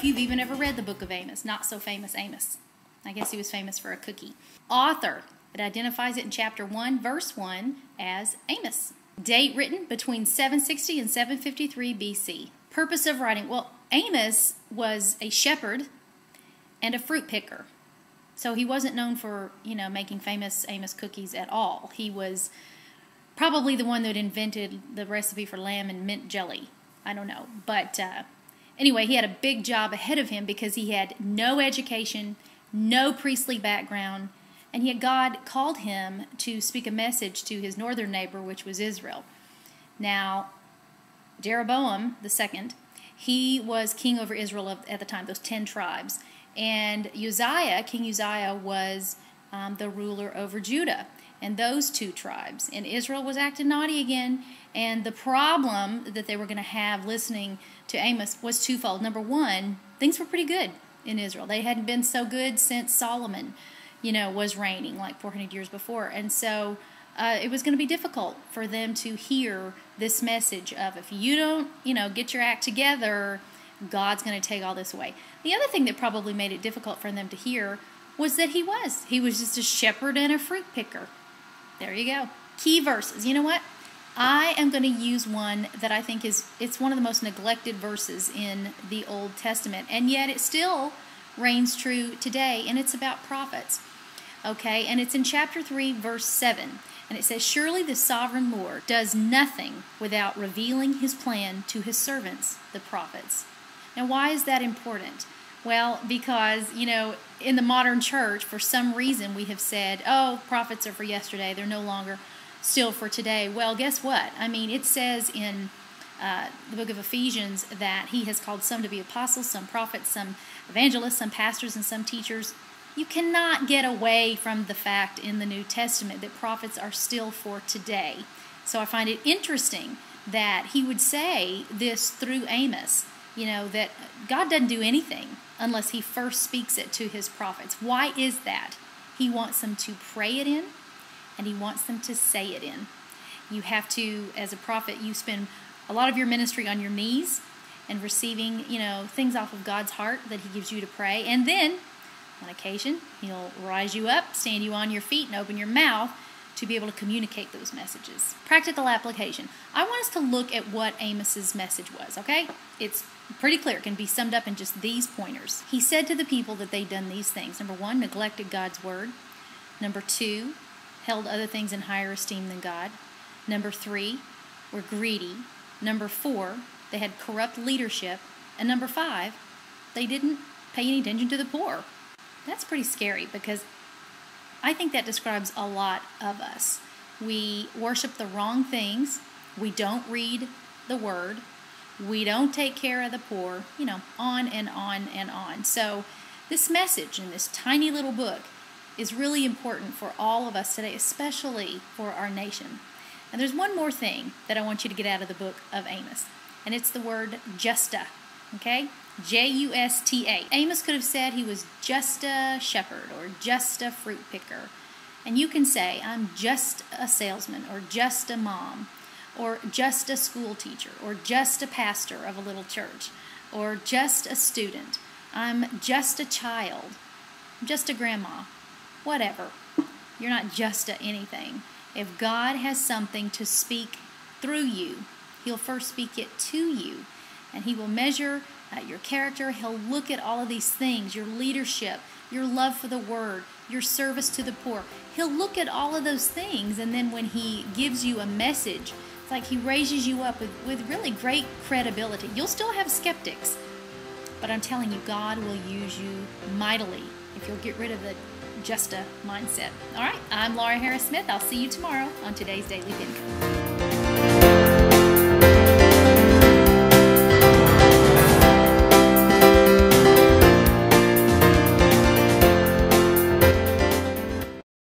if you've even ever read the book of Amos, Not-so-famous-Amos. I guess he was famous for a cookie. Author, it identifies it in chapter 1, verse 1 as Amos. Date written between 760 and 753 BC. Purpose of writing, well, Amos was a shepherd and a fruit picker. So he wasn't known for, making famous Amos cookies at all. He was probably the one that invented the recipe for lamb and mint jelly. I don't know. But anyway, he had a big job ahead of him because he had no education, no priestly background, and yet God called him to speak a message to his northern neighbor, which was Israel. Now, Jeroboam II, he was king over Israel at the time, those 10 tribes. And King Uzziah was the ruler over Judah and those 2 tribes. And Israel was acting naughty again. And the problem that they were going to have listening to Amos was twofold. Number one, things were pretty good in Israel. They hadn't been so good since Solomon, was reigning like 400 years before. And so it was going to be difficult for them to hear this message of, if you don't, get your act together, God's going to take all this away. The other thing that probably made it difficult for them to hear was that he was just a shepherd and a fruit picker. There you go. Key verses. You know what? I am going to use one that I think it's one of the most neglected verses in the Old Testament, and yet it still reigns true today, and it's about prophets. Okay, and it's in chapter 3, verse 7. And it says, "Surely the sovereign Lord does nothing without revealing his plan to his servants, the prophets." Now, why is that important? Well, because, in the modern church, for some reason, we have said, oh, prophets are for yesterday. They're no longer still for today. Well, guess what? I mean, it says in the book of Ephesians that he has called some to be apostles, some prophets, some evangelists, some pastors, and some teachers. You cannot get away from the fact in the New Testament that prophets are still for today. So I find it interesting that he would say this through Amos, that God doesn't do anything unless he first speaks it to his prophets. Why is that? He wants them to pray it in, and he wants them to say it in. You have to, as a prophet, you spend a lot of your ministry on your knees and receiving, things off of God's heart that he gives you to pray. And then, on occasion, he'll rise you up, stand you on your feet, and open your mouth to be able to communicate those messages. Practical application. I want us to look at what Amos's message was, okay? It's pretty clear. It can be summed up in just these pointers. He said to the people that they'd done these things. Number 1, neglected God's word. Number 2, held other things in higher esteem than God. Number 3, were greedy. Number 4, they had corrupt leadership. And number 5, they didn't pay any attention to the poor. That's pretty scary because I think that describes a lot of us. We worship the wrong things. We don't read the word. We don't take care of the poor, on and on and on. So this message in this tiny little book is really important for all of us today, especially for our nation. And there's one more thing that I want you to get out of the book of Amos, and it's the word justa, okay? Justa. Amos could have said he was just a shepherd or just a fruit picker. And you can say, I'm just a salesman or just a mom or just a school teacher or just a pastor of a little church or just a student. I'm just a child. I'm just a grandma. Whatever. You're not just a anything. If God has something to speak through you, he'll first speak it to you. And he will measure your character. He'll look at all of these things, your leadership, your love for the word, your service to the poor. He'll look at all of those things, and then when he gives you a message, it's like he raises you up with really great credibility. You'll still have skeptics, but I'm telling you, God will use you mightily if you'll get rid of the justa mindset. All right, I'm Laura Harris Smith. I'll see you tomorrow on Today's Daily Vineyard.